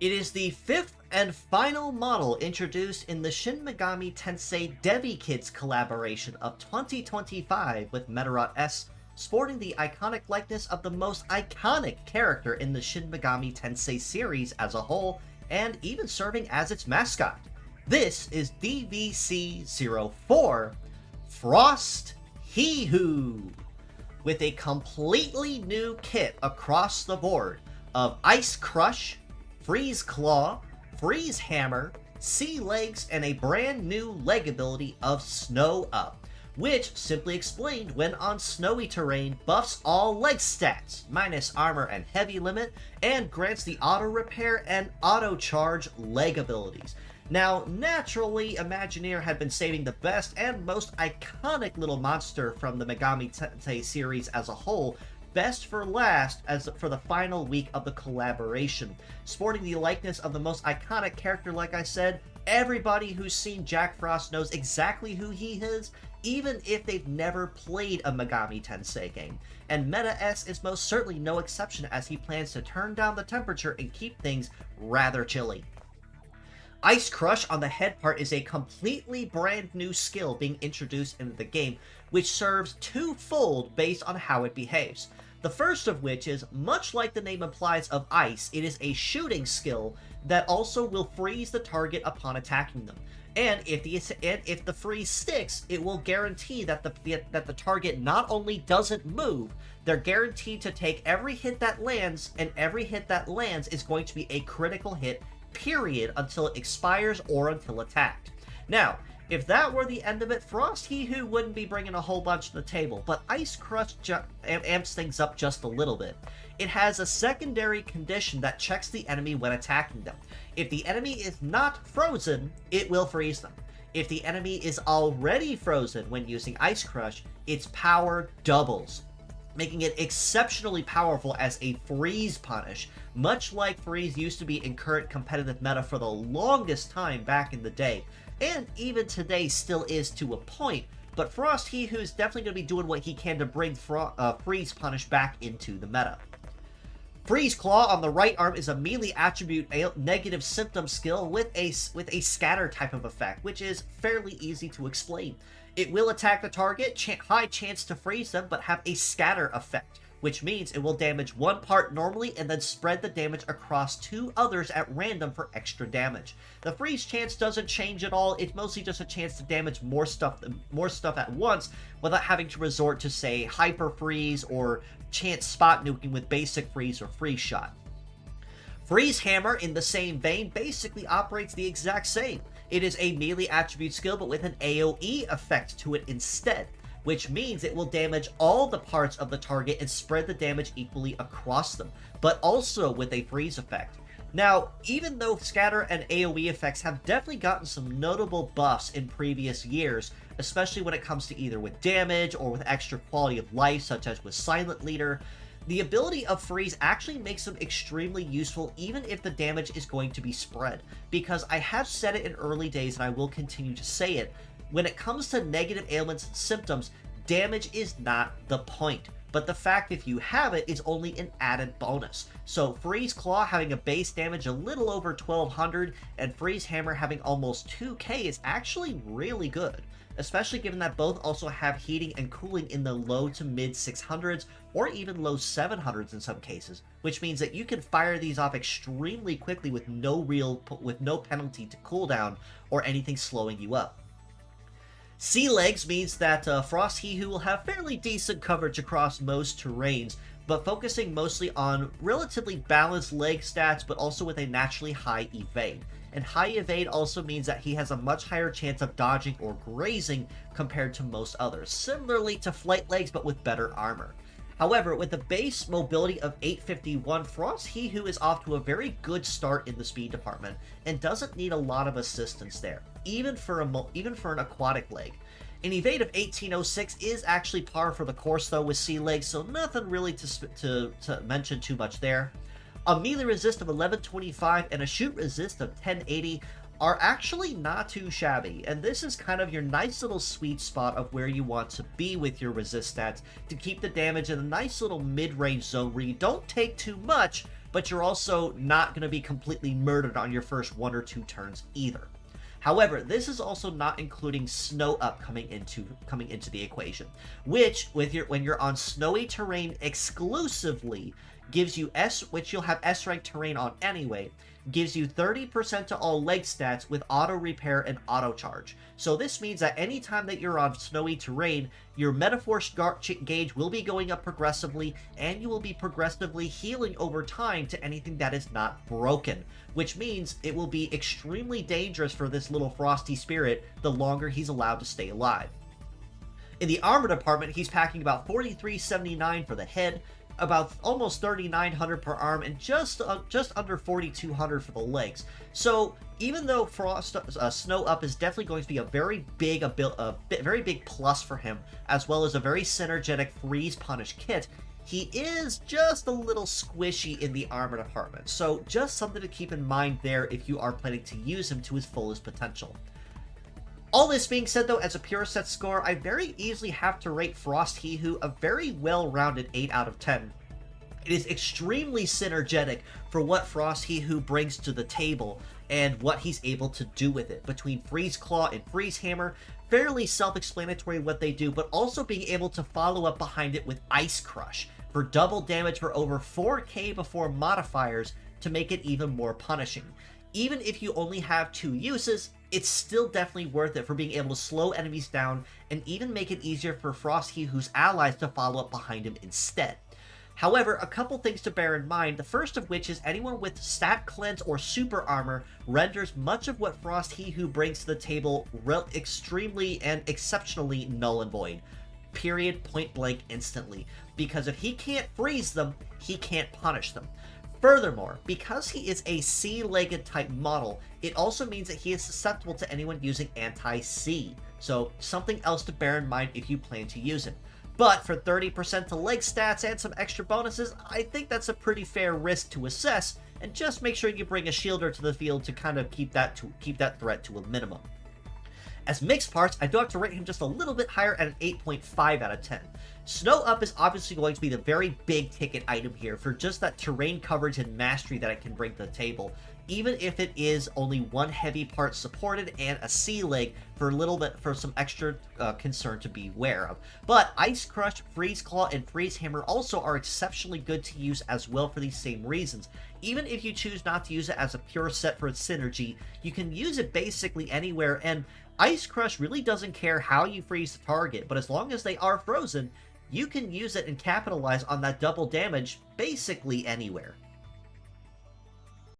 It is the fifth and final model introduced in the Shin Megami Tensei DeviKids collaboration of 2025 with Medarot S, sporting the iconic likeness of the most iconic character in the Shin Megami Tensei series as a whole, and even serving as its mascot. This is DVC04, Frost Hee Hoo, with a completely new kit across the board of Ice Crush, Freeze Claw, Freeze Hammer, Sea Legs, and a brand new leg ability of Snow Up, which, simply explained, when on snowy terrain, buffs all leg stats, minus armor and heavy limit, and grants the auto repair and auto charge leg abilities. Now, naturally, Imagineer had been saving the best and most iconic little monster from the Megami Tensei series as a whole, best for last as for the final week of the collaboration. Sporting the likeness of the most iconic character, like I said, everybody who's seen Jack Frost knows exactly who he is, even if they've never played a Megami Tensei game. And Meta S is most certainly no exception, as he plans to turn down the temperature and keep things rather chilly. Ice Crush on the head part is a completely brand new skill being introduced into the game, which serves twofold based on how it behaves. The first of which is, much like the name implies of ice, it is a shooting skill that also will freeze the target upon attacking them. And if the freeze sticks, it will guarantee that the target not only doesn't move, they're guaranteed to take every hit that lands, and every hit that lands is going to be a critical hit, period, until it expires or until attacked. Now, if that were the end of it, Frost Hee Hoo wouldn't be bringing a whole bunch to the table, but Ice Crush amps things up just a little bit. It has a secondary condition that checks the enemy when attacking them. If the enemy is not frozen, it will freeze them. If the enemy is already frozen when using Ice Crush, its power doubles, making it exceptionally powerful as a freeze punish, much like freeze used to be in current competitive meta for the longest time back in the day, and even today still is to a point, but Frost Hee Hoo is definitely going to be doing what he can to bring freeze punish back into the meta. Freeze Claw on the right arm is a melee attribute negative symptom skill with a scatter type of effect, which is fairly easy to explain. It will attack the target, high chance to freeze them, but have a scatter effect, which means it will damage one part normally and then spread the damage across two others at random for extra damage. The freeze chance doesn't change at all, it's mostly just a chance to damage more stuff at once without having to resort to, say, hyper freeze or chance spot nuking with basic freeze or freeze shot. Freeze Hammer, in the same vein, basically operates the exact same. It is a melee attribute skill, but with an AoE effect to it instead, which means it will damage all the parts of the target and spread the damage equally across them, but also with a freeze effect. Now, even though Scatter and AoE effects have definitely gotten some notable buffs in previous years, especially when it comes to either with damage or with extra quality of life, such as with Silent Leader, the ability of Freeze actually makes them extremely useful even if the damage is going to be spread, because I have said it in early days and I will continue to say it, when it comes to negative ailments and symptoms, damage is not the point, but the fact if you have it is only an added bonus. So Freeze Claw having a base damage a little over 1200 and Freeze Hammer having almost 2k is actually really good, especially given that both also have heating and cooling in the low to mid 600s or even low 700s in some cases, which means that you can fire these off extremely quickly with no penalty to cooldown or anything slowing you up. Sea Legs means that Frost Hee Hoo will have fairly decent coverage across most terrains, but focusing mostly on relatively balanced leg stats, but also with a naturally high evade. And high evade also means that he has a much higher chance of dodging or grazing compared to most others, similarly to Flight Legs but with better armor. However, with a base mobility of 851, Frost Hee Hoo is off to a very good start in the speed department and doesn't need a lot of assistance there, even for an aquatic leg. An evade of 1806 is actually par for the course though with Sea Legs, so nothing really to mention too much there. A melee resist of 1125 and a shoot resist of 1080 are actually not too shabby, and this is kind of your nice little sweet spot of where you want to be with your resist stats to keep the damage in a nice little mid-range zone where you don't take too much, but you're also not going to be completely murdered on your first 1 or 2 turns either. However, this is also not including Snow Up coming into the equation, which when you're on snowy terrain exclusively gives you which you'll have S rank terrain on anyway, gives you 30% to all leg stats with auto repair and auto charge. So this means that anytime that you're on snowy terrain, your Metaforce gauge will be going up progressively, and you will be progressively healing over time to anything that is not broken, which means it will be extremely dangerous for this little frosty spirit the longer he's allowed to stay alive. In the armor department, he's packing about 4379 for the head, about almost 3,900 per arm, and just under 4,200 for the legs. So even though Snow Up is definitely going to be a very big plus for him, as well as a very synergetic freeze punish kit, he is just a little squishy in the armor department. So just something to keep in mind there if you are planning to use him to his fullest potential. All this being said, though, as a pure set score, I very easily have to rate Frost Hee Hoo a very well-rounded 8 out of 10. It is extremely synergetic for what Frost Hee Hoo brings to the table and what he's able to do with it. Between Freeze Claw and Freeze Hammer, fairly self-explanatory what they do, but also being able to follow up behind it with Ice Crush for double damage for over 4k before modifiers to make it even more punishing. Even if you only have 2 uses, it's still definitely worth it for being able to slow enemies down and even make it easier for Frost Hee Hoo's allies to follow up behind him instead. However, a couple things to bear in mind, the first of which is anyone with Stat Cleanse or Super Armor renders much of what Frost Hee Hoo brings to the table extremely and exceptionally null and void. Period, point blank, instantly. Because if he can't freeze them, he can't punish them. Furthermore, because he is a C-legged type model, it also means that he is susceptible to anyone using anti-C. So something else to bear in mind if you plan to use him. But for 30% to leg stats and some extra bonuses, I think that's a pretty fair risk to assess, and just make sure you bring a shielder to the field to kind of keep that threat to a minimum. As mixed parts, I do have to rate him just a little bit higher at an 8.5 out of 10. Snow Up is obviously going to be the very big ticket item here for just that terrain coverage and mastery that it can bring to the table, even if it is only one heavy part supported and a C leg for some extra concern to be aware of. But Ice Crush, Freeze Claw, and Freeze Hammer also are exceptionally good to use as well for these same reasons. Even if you choose not to use it as a pure set for its synergy, you can use it basically anywhere, and Ice Crush really doesn't care how you freeze the target, but as long as they are frozen, you can use it and capitalize on that double damage basically anywhere.